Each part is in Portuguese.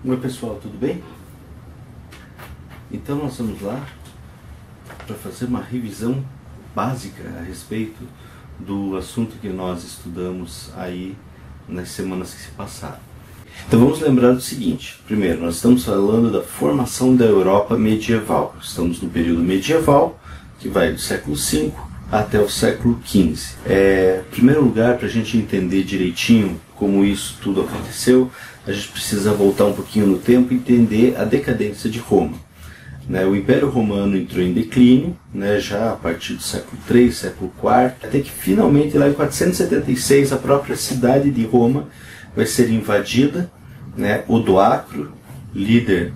Oi pessoal, tudo bem? Então nós vamos lá para fazer uma revisão básica a respeito do assunto que nós estudamos aí nas semanas que se passaram. Então vamos lembrar do seguinte: primeiro, nós estamos falando da formação da Europa medieval. Estamos no período medieval, que vai do século V até o século XV. Em primeiro lugar, para a gente entender direitinho como isso tudo aconteceu, a gente precisa voltar um pouquinho no tempo e entender a decadência de Roma. O Império Romano entrou em declínio, já a partir do século III, século IV, até que finalmente, lá em 476, a própria cidade de Roma vai ser invadida. Odoacro, líder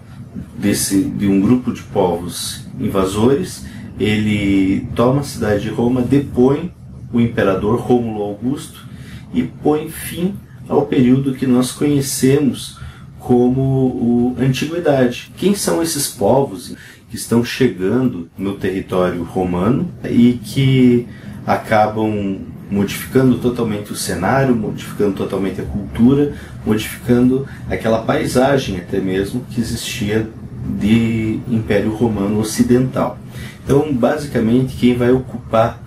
de um grupo de povos invasores, ele toma a cidade de Roma, depõe o imperador Rômulo Augusto e põe fim ao período que nós conhecemos como a Antiguidade. Quem são esses povos que estão chegando no território romano e que acabam modificando totalmente o cenário, modificando totalmente a cultura, modificando aquela paisagem até mesmo que existia de Império Romano Ocidental? Então, basicamente, quem vai ocupar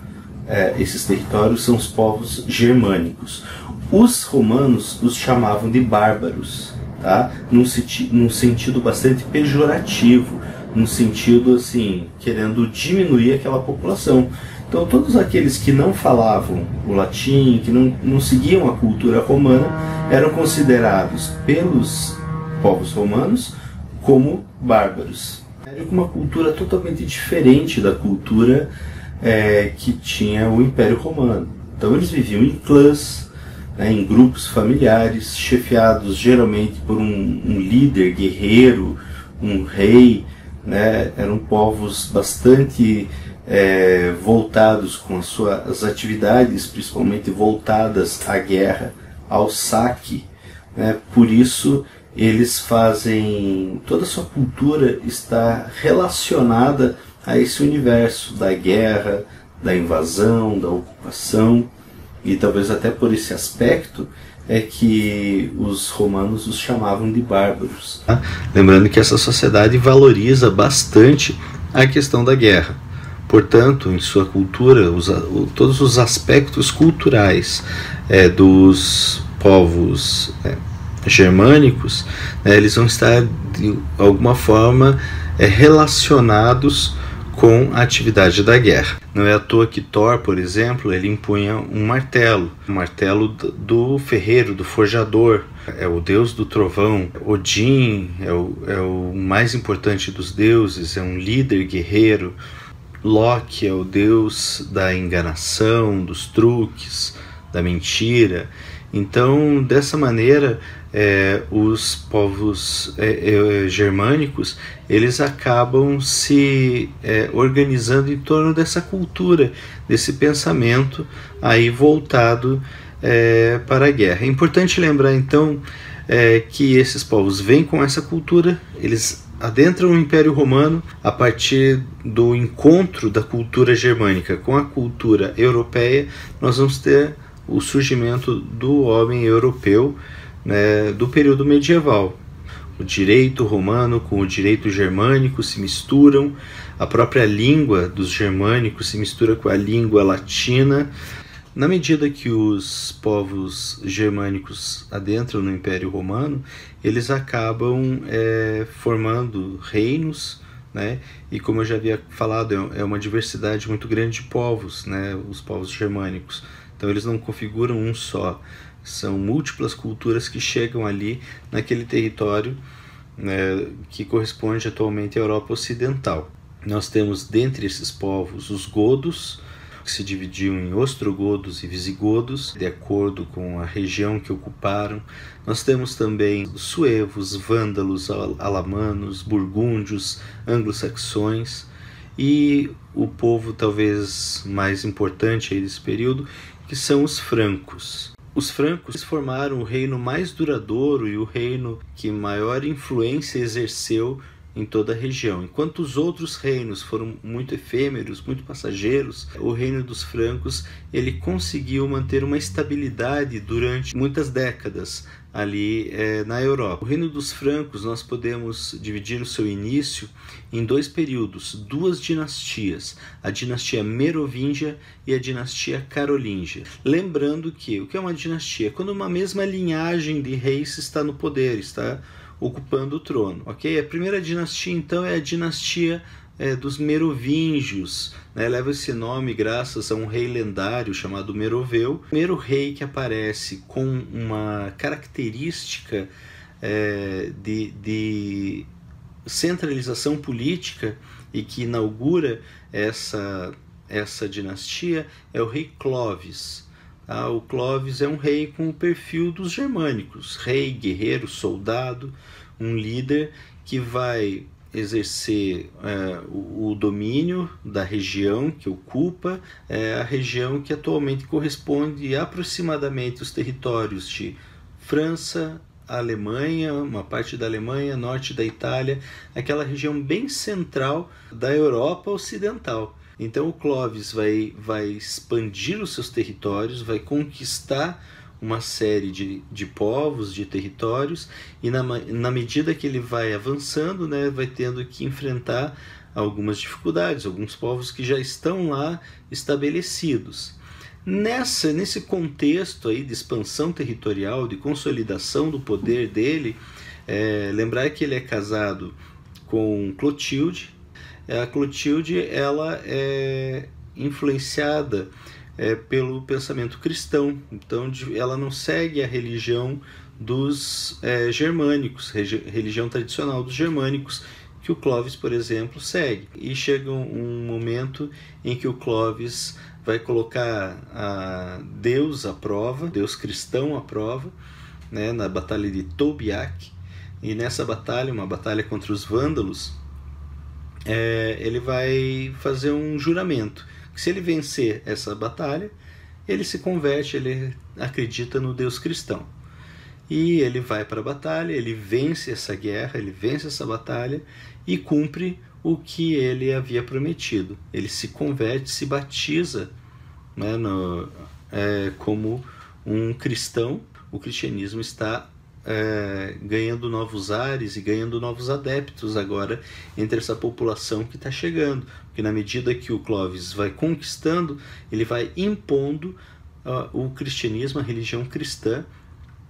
esses territórios são os povos germânicos. Os romanos os chamavam de bárbaros, tá? Num sentido bastante pejorativo, num sentido assim, querendo diminuir aquela população. Então todos aqueles que não falavam o latim, que não seguiam a cultura romana, eram considerados pelos povos romanos como bárbaros. Era uma cultura totalmente diferente da cultura que tinha o Império Romano. Então eles viviam em clãs, em grupos familiares, chefiados geralmente por um líder guerreiro, um rei. Eram povos bastante voltados com as suas atividades, principalmente voltadas à guerra, ao saque. Por isso eles fazem, toda a sua cultura está relacionada a esse universo da guerra, da invasão, da ocupação. E talvez até por esse aspecto é que os romanos os chamavam de bárbaros. Lembrando que essa sociedade valoriza bastante a questão da guerra. Portanto, em sua cultura, todos os aspectos culturais dos povos germânicos, eles vão estar de alguma forma relacionados com a atividade da guerra. Não é à toa que Thor, por exemplo, ele empunha um martelo do ferreiro, do forjador. É o deus do trovão. Odin é o mais importante dos deuses, é um líder guerreiro. Loki é o deus da enganação, dos truques, da mentira. Então, dessa maneira, os povos germânicos, eles acabam se organizando em torno dessa cultura, desse pensamento aí voltado para a guerra. É importante lembrar, então, que esses povos vêm com essa cultura, eles adentram o Império Romano a partir do encontro da cultura germânica com a cultura europeia. Nós vamos ter o surgimento do homem europeu, do período medieval. O direito romano com o direito germânico se misturam, a própria língua dos germânicos se mistura com a língua latina. Na medida que os povos germânicos adentram no Império Romano, eles acabam formando reinos, e como eu já havia falado, é uma diversidade muito grande de povos, os povos germânicos. Então eles não configuram um só, são múltiplas culturas que chegam ali naquele território que corresponde atualmente à Europa Ocidental. Nós temos dentre esses povos os godos, que se dividiam em ostrogodos e visigodos, de acordo com a região que ocuparam. Nós temos também os suevos, vândalos, alamanos, burgúndios, anglo-saxões e o povo talvez mais importante aí desse período, que são os francos. Os francos formaram o reino mais duradouro e o reino que maior influência exerceu em toda a região. Enquanto os outros reinos foram muito efêmeros, muito passageiros, o reino dos francos ele conseguiu manter uma estabilidade durante muitas décadas ali na Europa. O reino dos francos nós podemos dividir o seu início em dois períodos, duas dinastias, a dinastia merovíngia e a dinastia carolíngia. Lembrando que o que é uma dinastia? Quando uma mesma linhagem de reis está no poder, está ocupando o trono, ok? A primeira dinastia, então, é a dinastia dos merovingios, né? Leva esse nome graças a um rei lendário chamado Meroveu. O primeiro rei que aparece com uma característica de centralização política e que inaugura essa dinastia é o rei Clovis. O Clovis é um rei com o perfil dos germânicos, rei, guerreiro, soldado, um líder que vai exercer o domínio da região que ocupa, a região que atualmente corresponde aproximadamente aos territórios de França, Alemanha, uma parte da Alemanha, norte da Itália, aquela região bem central da Europa Ocidental. Então o Clovis vai expandir os seus territórios, vai conquistar uma série de povos, de territórios, e na medida que ele vai avançando, né, vai tendo que enfrentar algumas dificuldades, alguns povos que já estão lá estabelecidos. Nesse contexto aí de expansão territorial, de consolidação do poder dele, lembrar que ele é casado com Clotilde. A Clotilde ela é influenciada pelo pensamento cristão, então ela não segue a religião dos germânicos, religião tradicional dos germânicos, que o Clovis, por exemplo, segue. E chega um momento em que o Clovis vai colocar a Deus à prova, Deus cristão à prova, né, na Batalha de Tolbiac, e nessa batalha, uma batalha contra os vândalos, ele vai fazer um juramento, que se ele vencer essa batalha, ele se converte, ele acredita no Deus cristão. E ele vai para a batalha, ele vence essa guerra, ele vence essa batalha e cumpre o que ele havia prometido. Ele se converte, se batiza, né, como um cristão. O cristianismo está ganhando novos ares e ganhando novos adeptos agora entre essa população que está chegando, porque na medida que o Clovis vai conquistando, ele vai impondo o cristianismo, a religião cristã,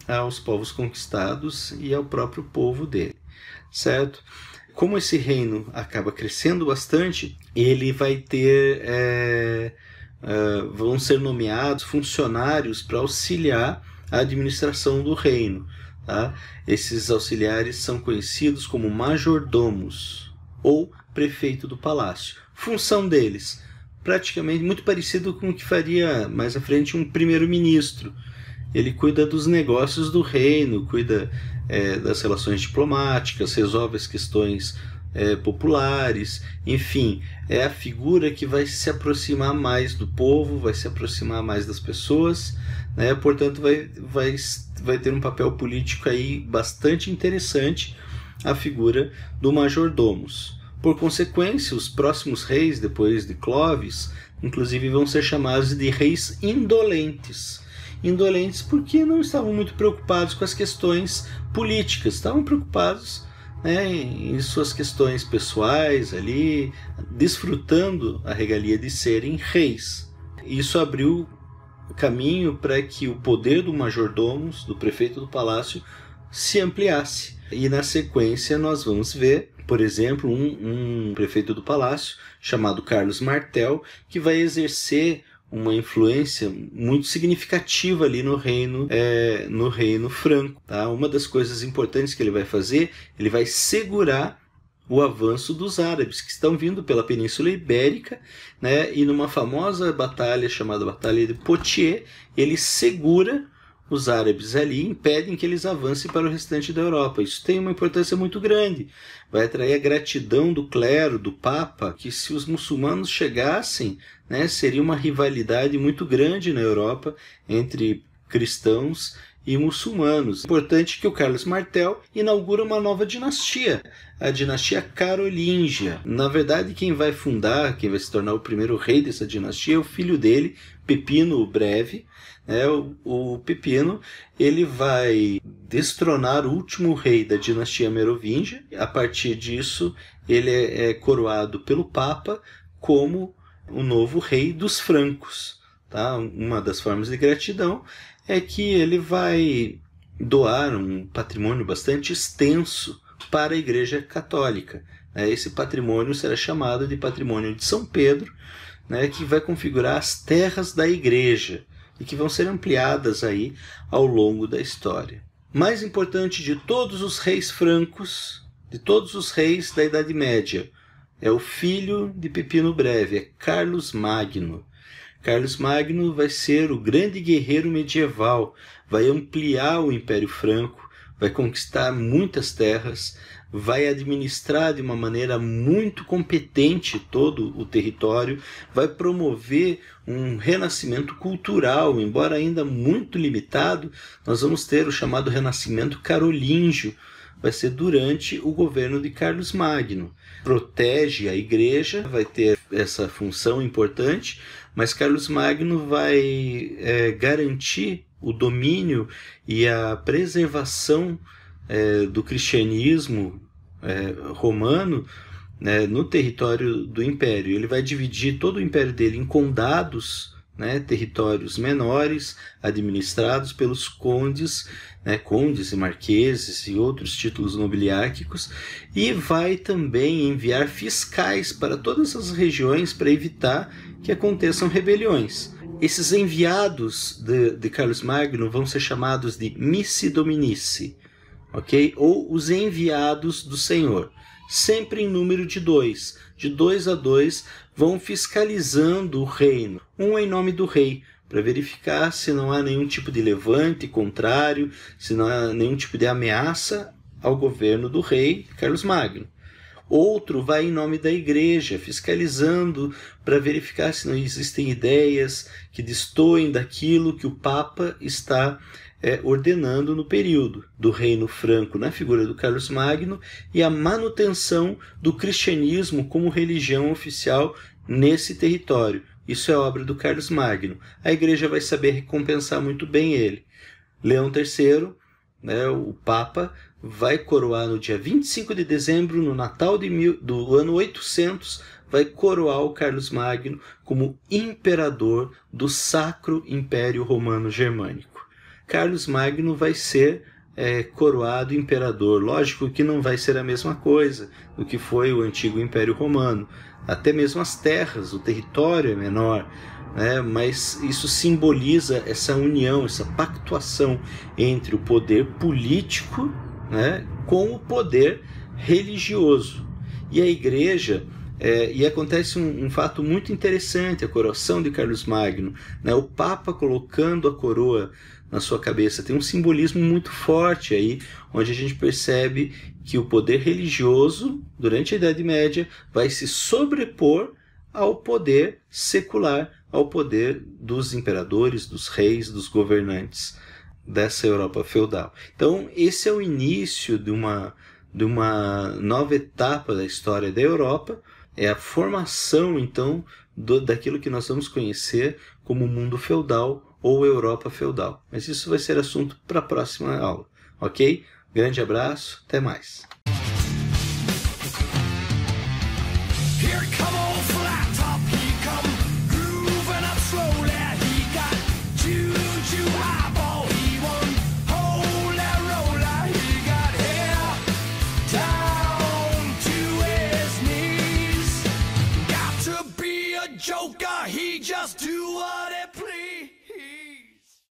aos povos conquistados e ao próprio povo dele, certo? Como esse reino acaba crescendo bastante, ele vai ter vão ser nomeados funcionários para auxiliar a administração do reino. Tá? Esses auxiliares são conhecidos como majordomos ou prefeito do palácio. Função deles, praticamente muito parecido com o que faria mais à frente um primeiro-ministro. Ele cuida dos negócios do reino, cuida das relações diplomáticas, resolve as questões populares, enfim, é a figura que vai se aproximar mais do povo, vai se aproximar mais das pessoas, né? Portanto vai ter um papel político aí bastante interessante a figura do majordomos. Por consequência, os próximos reis, depois de Clovis, inclusive vão ser chamados de reis indolentes. Indolentes porque não estavam muito preocupados com as questões políticas, estavam preocupados, né, em suas questões pessoais ali, desfrutando a regalia de serem reis. Isso abriu caminho para que o poder do majordomos, do prefeito do palácio, se ampliasse. E na sequência nós vamos ver, por exemplo, um prefeito do palácio chamado Carlos Martel, que vai exercer uma influência muito significativa ali no reino franco. Tá? Uma das coisas importantes que ele vai fazer, ele vai segurar o avanço dos árabes que estão vindo pela Península Ibérica, né? E numa famosa batalha chamada Batalha de Poitiers, ele segura os árabes ali, impedem que eles avancem para o restante da Europa. Isso tem uma importância muito grande. Vai atrair a gratidão do clero, do Papa, que se os muçulmanos chegassem, né, seria uma rivalidade muito grande na Europa entre cristãos e muçulmanos. Importante que o Carlos Martel inaugura uma nova dinastia, a dinastia carolíngia. Na verdade, quem vai fundar, quem vai se tornar o primeiro rei dessa dinastia é o filho dele, Pepino o Breve. O Pepino, ele vai destronar o último rei da dinastia merovíngia. A partir disso, ele é coroado pelo Papa como o novo rei dos francos. Tá? Uma das formas de gratidão é que ele vai doar um patrimônio bastante extenso para a Igreja Católica. Esse patrimônio será chamado de Patrimônio de São Pedro, que vai configurar as terras da Igreja e que vão ser ampliadas aí ao longo da história. Mais importante de todos os reis francos, de todos os reis da Idade Média, é o filho de Pepino Breve, é Carlos Magno. Carlos Magno vai ser o grande guerreiro medieval, vai ampliar o Império Franco, vai conquistar muitas terras, vai administrar de uma maneira muito competente todo o território, vai promover um renascimento cultural, embora ainda muito limitado. Nós vamos ter o chamado Renascimento Carolíngio, vai ser durante o governo de Carlos Magno. Protege a igreja, vai ter essa função importante, mas Carlos Magno vai garantir o domínio e a preservação do cristianismo romano no território do império. Ele vai dividir todo o império dele em condados, territórios menores, administrados pelos condes, condes e marqueses e outros títulos nobiliárquicos, e vai também enviar fiscais para todas as regiões para evitar que aconteçam rebeliões. Esses enviados de Carlos Magno vão ser chamados de missi dominici, ok? Ou os enviados do Senhor, sempre em número de 2. De 2 a 2 vão fiscalizando o reino, um em nome do rei, para verificar se não há nenhum tipo de levante contrário, se não há nenhum tipo de ameaça ao governo do rei Carlos Magno. Outro vai em nome da igreja, fiscalizando para verificar se não existem ideias que destoem daquilo que o Papa está ordenando no período do Reino Franco, na figura do Carlos Magno, e a manutenção do cristianismo como religião oficial nesse território. Isso é obra do Carlos Magno. A igreja vai saber recompensar muito bem ele. Leão III, o Papa, vai coroar no dia 25 de dezembro, no Natal do ano 800, vai coroar o Carlos Magno como imperador do Sacro Império Romano Germânico. Carlos Magno vai ser coroado imperador. Lógico que não vai ser a mesma coisa do que foi o antigo Império Romano. Até mesmo as terras, o território é menor, mas isso simboliza essa união, essa pactuação entre o poder político com o poder religioso. E a igreja, e acontece um fato muito interessante, a coroação de Carlos Magno, o Papa colocando a coroa na sua cabeça, tem um simbolismo muito forte aí, onde a gente percebe que o poder religioso, durante a Idade Média, vai se sobrepor ao poder secular, ao poder dos imperadores, dos reis, dos governantes dessa Europa feudal. Então, esse é o início de uma nova etapa da história da Europa, é a formação, então, daquilo que nós vamos conhecer como mundo feudal ou Europa feudal. Mas isso vai ser assunto para a próxima aula, ok? Grande abraço, até mais. Joker!